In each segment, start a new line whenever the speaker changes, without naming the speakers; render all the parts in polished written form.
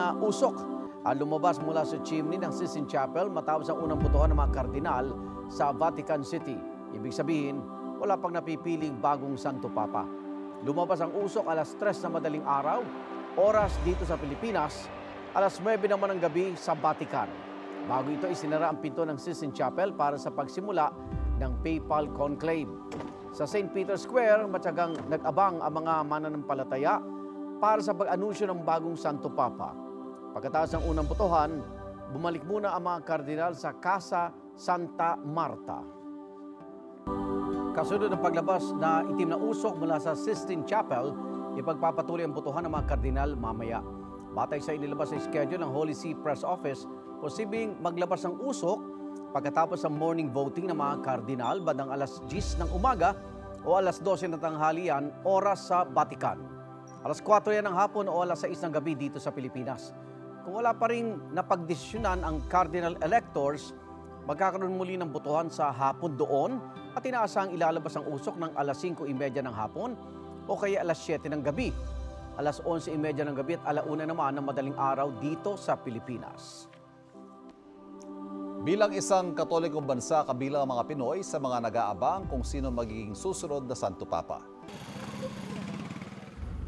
na usok ang lumabas mula sa chimney ng Sistine Chapel matapos ang unang botohan ng mga kardinal sa Vatican City. Ibig sabihin, wala pang napipiling bagong Santo Papa. Lumabas ang usok alas 3 na madaling araw, oras dito sa Pilipinas, alas 9 naman ng gabi sa Vatican. Bago ito, isinara ang pinto ng Sistine Chapel para sa pagsimula ng Papal Conclave. Sa St. Peter's Square, matyagang nag-abang ang mga mananampalataya para sa pag-anunsyo ng bagong Santo Papa. Pagkatapos ng unang botohan, bumalik muna ang mga kardinal sa Casa Santa Marta. Kasunod ng paglabas na itim na usok mula sa Sistine Chapel, ipagpapatuloy ang botohan ng mga kardinal mamaya. Batay sa inilabas sa schedule ng Holy See Press Office, posibleng maglabas ng usok pagkatapos ng morning voting ng mga kardinal bandang alas 10 ng umaga o alas 12 ng tanghalian, oras sa Vatican. Alas 4 yan ng hapon o alas 6 ng gabi dito sa Pilipinas. Kung wala pa rin napagdesisyonan ang cardinal electors, magkakaroon muli ng botohan sa hapon doon at inaasahang ilalabas ang usok ng alas 5:30 ng hapon o kaya alas 7 ng gabi, alas 11:30 ng gabi at alauna naman ng madaling araw dito sa Pilipinas.
Bilang isang Katolikong bansa, kabilang ang mga Pinoy sa mga nag-aabang kung sino magiging susunod na Santo Papa.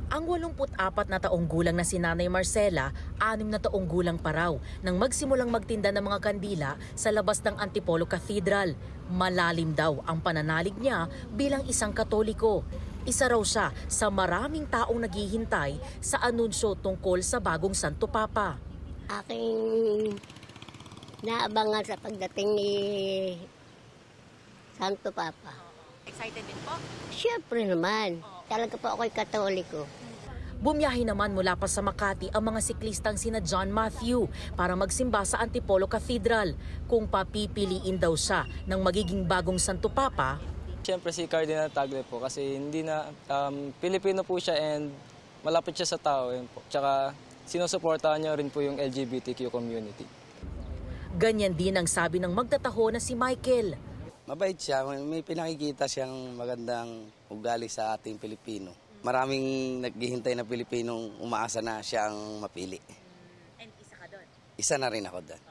Ang 84 na taong gulang na si Nanay Marcela, 6 na taong gulang pa raw nang magsimulang magtinda ng mga kandila sa labas ng Antipolo Cathedral. Malalim daw ang pananalig niya bilang isang Katoliko. Isa raw siya sa maraming taong naghihintay sa anunsyo tungkol sa bagong Santo Papa.
Aking naabangan sa pagdating ni Santo Papa.
Excited din po?
Siyempre naman. Talaga po ako'y Katoliko.
Bumiyahe naman mula pa sa Makati ang mga siklistang sina John Matthew para magsimba sa Antipolo Cathedral. Kung papipiliin daw siya ng magiging bagong Santo Papa,
siyempre si Cardinal Tagle po kasi hindi na Pilipino po siya and malapit siya sa tao. Po. Tsaka sinusuportahan niya rin po yung LGBTQ community.
Ganyan din ang sabi ng magtataho na si Michael.
Mabait siya, may pinakikita siyang magandang ugali sa ating Pilipino. Maraming naghihintay na Pilipinong umaasa na siya ang mapili.
And isa ka doon?
Isa na rin ako doon.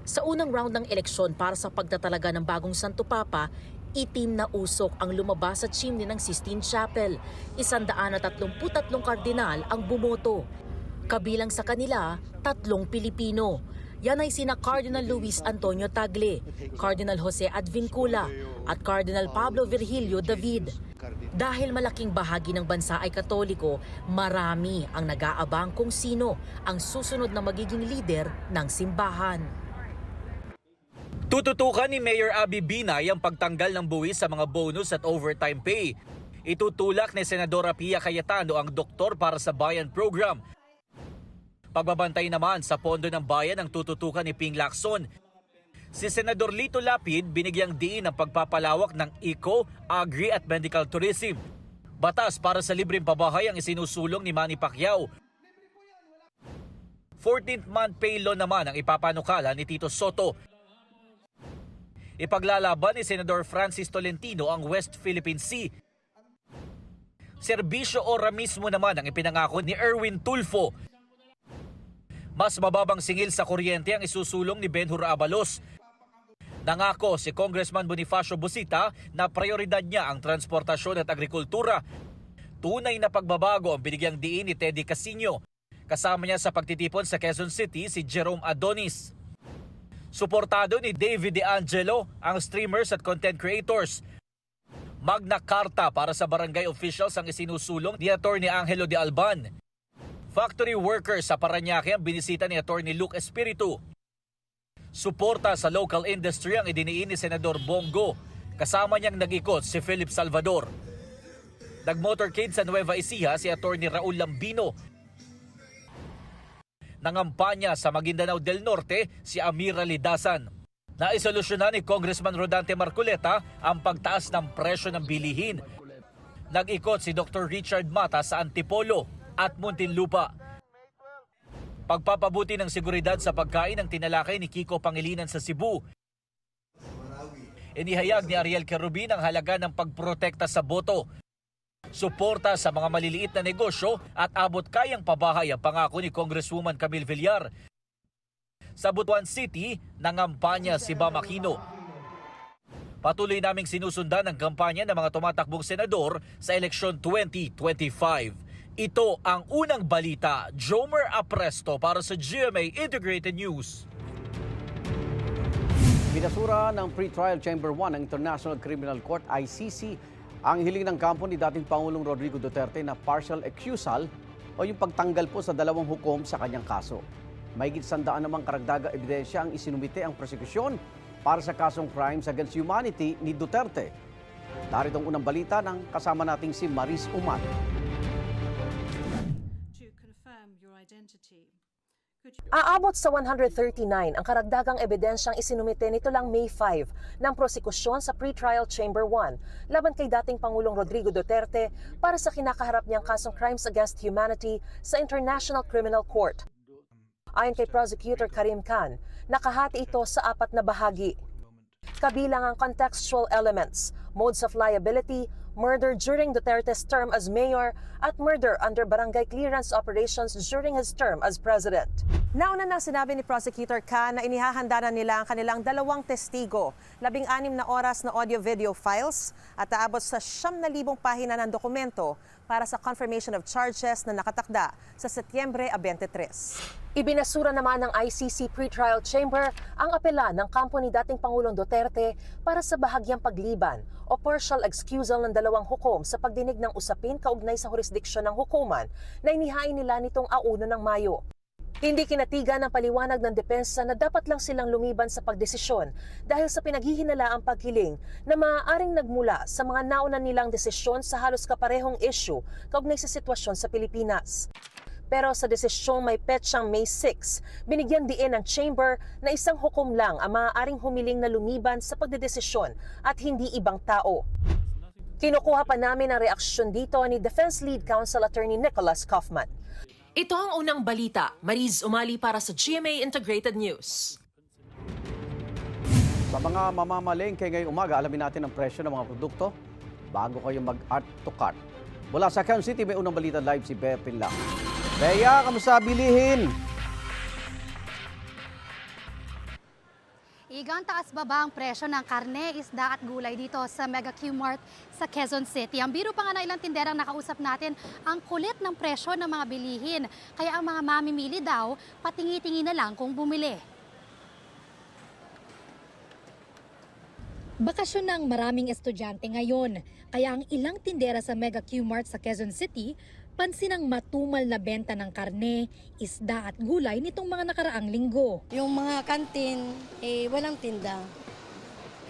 Sa unang round ng eleksyon para sa pagtatalaga ng bagong Santo Papa, itim na usok ang lumabas sa chimney ng Sistine Chapel. 133 kardinal ang bumoto. Kabilang sa kanila, 3 Pilipino. Yan ay sina Cardinal Luis Antonio Tagle, Cardinal Jose Advincula at Cardinal Pablo Virgilio David. Dahil malaking bahagi ng bansa ay Katoliko, marami ang nag-aabang kung sino ang susunod na magiging lider ng simbahan.
Tututukan ni Mayor Abby Binay ang pagtanggal ng buwis sa mga bonus at overtime pay. Itutulak ni Senadora Pia Cayetano ang Doktor para sa Bayan program. Pagbabantay naman sa pondo ng bayan ang tututukan ni Ping Lacson. Si Senador Lito Lapid binigyang diin ang pagpapalawak ng eco, agri at medical tourism. Batas para sa libreng pabahay ang isinusulong ni Manny Pacquiao. 14th month pay law naman ang ipapanukala ni Tito Soto. Ipaglalaban ni Senador Francis Tolentino ang West Philippine Sea. Serbisyo ora mismo naman ang ipinangako ni Erwin Tulfo. Mas mababang singil sa kuryente ang isusulong ni Benhur Abalos. Nangako si Congressman Bonifacio Busita na prioridad niya ang transportasyon at agrikultura. Tunay na pagbabago ang binigyang diin ni Teddy Casino. Kasama niya sa pagtitipon sa Quezon City si Jerome Adonis. Suportado ni David De Angelo ang streamers at content creators. Magna Carta para sa barangay officials ang isinusulong ni Atty. Angelo de Alban. Factory workers sa Parañaque ang binisita ni Atty. Luke Espiritu. Suporta sa local industry ang idiniin ni Senador Bongo. Kasama niyang nag-ikot si Philip Salvador. Nag-motorcade sa Nueva Ecija si Atty. Raul Lambino. Nangampanya sa Maguindanao del Norte si Amira Lidasan. Naisolusyonan ni Congressman Rodante Marcoleta ang pagtaas ng presyo ng bilihin. Nag-ikot si Dr. Richard Mata sa Antipolo at Muntinlupa. Pagpapabuti ng seguridad sa pagkain ang tinalakay ni Kiko Pangilinan sa Cebu. Inihayag ni Ariel Kerubin ang halaga ng pagprotekta sa boto. Suporta sa mga maliliit na negosyo at abot kayang pabahay ang pangako ni Congresswoman Camille Villar. Sa Butuan City, nangampanya si Bam Aquino. Patuloy naming sinusundan ang kampanya ng mga tumatakbong senador sa eleksyon 2025. Ito ang unang balita. Jomer Apresto para sa GMA Integrated News.
Binasura ng Pre-Trial Chamber 1 ng International Criminal Court ICC ang hiling ng kampo ni dating Pangulong Rodrigo Duterte na partial excusal o yung pagtanggal po sa dalawang hukom sa kanyang kaso. Mahigit 100 namang karagdagang ebidensya ang isinumite ang prosekusyon para sa kasong crimes against humanity ni Duterte. Narito ang unang balita ng kasama nating si Maris Uman.
Aabot sa 139 ang karagdagang ebidensyang isinumite nito lang May 5 ng prosekusyon sa Pre-Trial Chamber 1 laban kay dating Pangulong Rodrigo Duterte para sa kinakaharap niyang kasong crimes against humanity sa International Criminal Court. Ayon kay Prosecutor Karim Khan, nakahati ito sa 4 na bahagi. Kabilang ang contextual elements, modes of liability, murder during Duterte's term as mayor, at murder under barangay clearance operations during his term as president. Nauna nang sinabi ni Prosecutor Khan na inihahanda na nila ang kanilang 2 testigo, 16 na oras na audio-video files at aabot sa 9,000 pahina ng dokumento para sa confirmation of charges na nakatakda sa Setyembre 23. Ibinasura naman ng ICC Pre-Trial Chamber ang apela ng kampo ni dating Pangulong Duterte para sa bahagyang pagliban o partial excusal ng 2 hukom sa pagdinig ng usapin kaugnay sa jurisdiksyon ng hukuman na inihain nila nitong 1 ng Mayo. Hindi kinatigan ng paliwanag ng depensa na dapat lang silang lumiban sa pagdesisyon dahil sa pinaghihinalaang paghiling na maaaring nagmula sa mga nauna nilang desisyon sa halos kaparehong issue kaugnay sa sitwasyon sa Pilipinas. Pero sa desisyong may petsang May 6, binigyan diin ng Chamber na isang hukom lang ang maaaring humiling na lumiban sa pagdedesisyon at hindi ibang tao. Kinukuha pa namin ang reaksyon dito ni Defense Lead Counsel Attorney Nicholas Kaufman. Ito ang unang balita. Mariz Umali para sa GMA Integrated News.
Sa mga mamamalengke ngayong umaga, alamin natin ang presyo ng mga produkto bago kayo mag-art to cart. Mula sa Quezon City, may unang balita live si Bea Pinlac. Bea, kamusta bilihin?
Igang taas baba ang presyo ng karne, isda at gulay dito sa Mega Q-Mart sa Quezon City. Ang biro pa nga na ilang tinderang nakausap natin, ang kulit ng presyo ng mga bilihin. Kaya ang mga mamimili daw, patingi-tingi na lang kung bumili.
Bakasyon ng maraming estudyante ngayon. Kaya ang ilang tindera sa Mega Q-Mart sa Quezon City, pansin ang matumal na benta ng karne, isda at gulay nitong mga nakaraang linggo.
Yung mga kantin, walang tinda.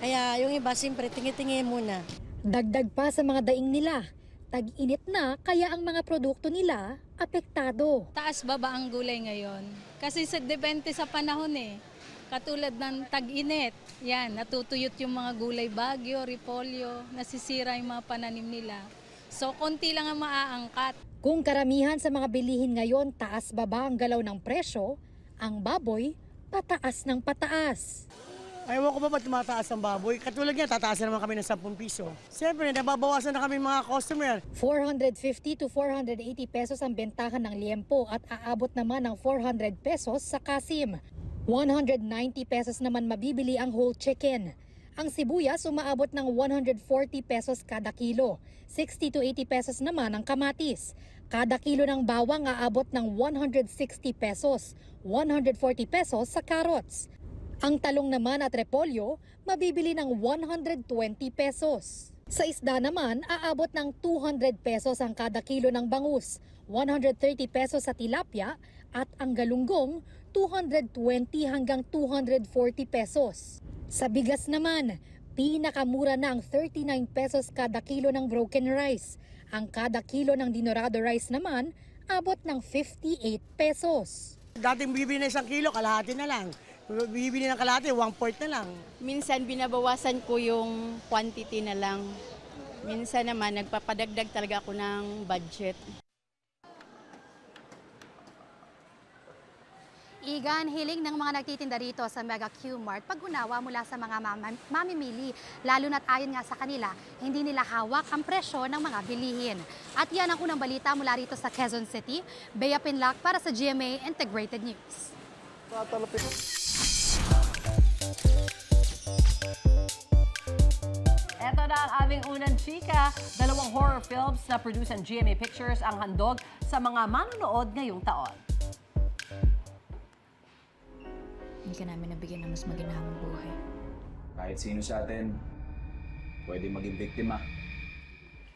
Kaya yung iba, siyempre, tingi-tingi muna.
Dagdag pa sa mga daing nila. Tag-init na, kaya ang mga produkto nila apektado.
Taas baba ang gulay ngayon. Kasi depende sa panahon eh. Katulad ng tag-init, yan, natutuyot yung mga gulay, bagyo, repolyo, nasisira yung mga pananim nila. So, konti lang ang maaangkat.
Kung karamihan sa mga bilihin ngayon taas baba ang galaw ng presyo, ang baboy pataas ng pataas.
Ayaw ko ba ba't tumataas ang baboy? Katulad niya, tataasan naman kami ng 10 piso. Siyempre, nababawasan na kami mga customer.
450 to 480 pesos ang bentahan ng liempo at aabot naman ng 400 pesos sa kasim. 190 pesos naman mabibili ang whole chicken. Ang sibuyas umaabot ng 140 pesos kada kilo. 60 to 80 pesos naman ang kamatis. Kada kilo ng bawang aabot ng 160 pesos. 140 pesos sa carrots. Ang talong naman at repolyo mabibili ng 120 pesos. Sa isda naman aabot ng 200 pesos ang kada kilo ng bangus. 130 pesos sa tilapia at ang galunggong 220 hanggang 240 pesos. Sa bigas naman, pinakamura na ang 39 pesos kada kilo ng broken rice. Ang kada kilo ng dinorado rice naman, abot ng 58 pesos.
Dating bibili na 1 kilo, kalahati na lang. Bibili ng kalahati, 1/4 na lang.
Minsan binabawasan ko yung quantity na lang. Minsan naman nagpapadagdag talaga ako ng budget.
Igan, hiling ng mga nagtitinda rito sa Mega Q-Mart pag-unawa mula sa mga mamimili. Lalo na't ayon nga sa kanila, hindi nila hawak ang presyo ng mga bilihin. At yan ang unang balita mula rito sa Quezon City. Bea Pinlac para sa GMA Integrated News.
Ito na ang aming unang chika. 2 horror films na produce ng GMA Pictures ang handog sa mga manonood ngayong taon.
Hindi ka namin nabigyan ng mas maginhawang buhay.
Kahit sino sa atin, pwede maging biktima.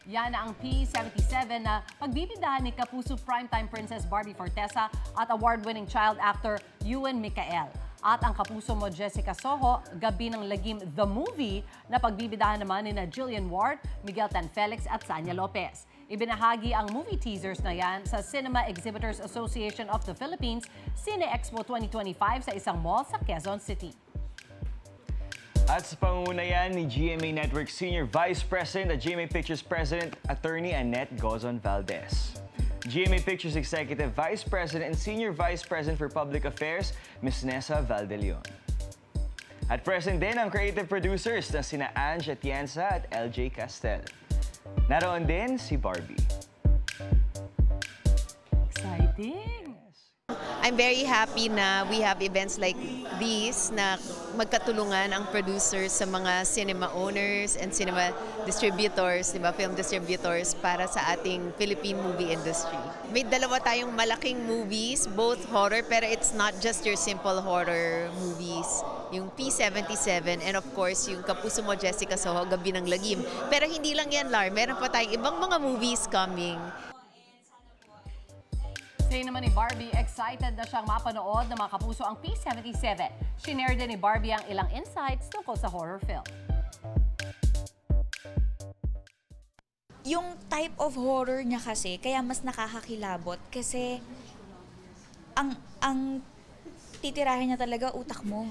Yan ang P77 na pagbibindahan ni Kapuso primetime princess Barbie Fortesa at award-winning child actor Ewan Micael. At ang Kapuso mo Jessica Soho, Gabi ng Lagim The Movie na pagbibindahan naman ni Jillian Ward, Miguel Tan Felix at Sanya Lopez. Ibinahagi ang movie teasers na yan sa Cinema Exhibitors Association of the Philippines Cine Expo 2025 sa isang mall sa Quezon City.
At sa pangunguna yan ni GMA Network Senior Vice President at GMA Pictures President Attorney Annette Gozon Valdez. GMA Pictures Executive Vice President and Senior Vice President for Public Affairs, Ms. Nessa Valdelion. At present din ang creative producers na sina Ange Atienza at LJ Castel. Naroon din si Barbie.
Exciting!
I'm very happy na we have events like these na magkatulungan ang producers sa mga cinema owners and cinema distributors, diba, film distributors para sa ating Philippine movie industry. May 2 tayong malaking movies, both horror, pero it's not just your simple horror movies. Yung P77 and of course yung Kapuso mo Jessica Soho, Gabi ng Lagim. Pero hindi lang yan, Lar. Meron pa tayong ibang mga movies coming.
Say naman ni Barbie, excited na siyang mapanood ng mga kapuso ang P77. Shinare din ni Barbie ang ilang insights tungkol sa horror film.
Yung type of horror niya kasi, kaya mas nakakakilabot kasi ang titirahin niya talaga utak mo.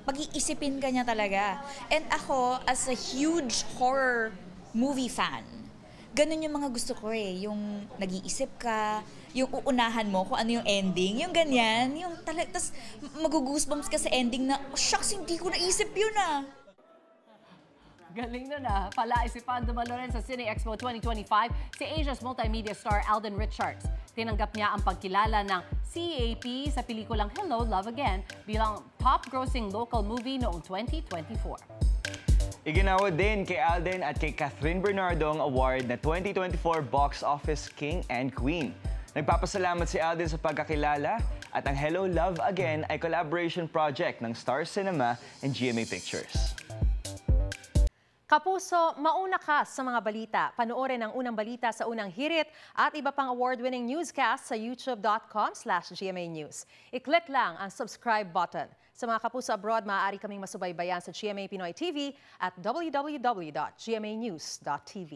Pag-iisipin ka niya talaga. And ako, as a huge horror movie fan, ganun yung mga gusto ko eh. Yung nag-iisip ka, yung uunahan mo kung ano yung ending, yung ganyan, yung talaga, tas mag-goosebumps ka sa ending na, oh, shucks, hindi ko naisip yun ah.
Galing na na. Palaisipan dumalo rin sa Cine Expo 2025 si Asia's multimedia star Alden Richards. Tinanggap niya ang pagkilala ng CAP sa pelikulang Hello, Love Again bilang top-grossing local movie noong 2024.
Iginawa din kay Alden at kay Catherine Bernardo ang award na 2024 Box Office King and Queen. Nagpapasalamat si Alden sa pagkakilala at ang Hello, Love Again ay collaboration project ng Star Cinema and GMA Pictures.
Kapuso, mauna ka sa mga balita. Panoorin ang unang balita sa unang hirit at iba pang award-winning newscast sa youtube.com/GMA News. I-click lang ang subscribe button. Sa mga kapuso abroad, maaari kaming masubaybayan sa GMA Pinoy TV at www.gmanews.tv.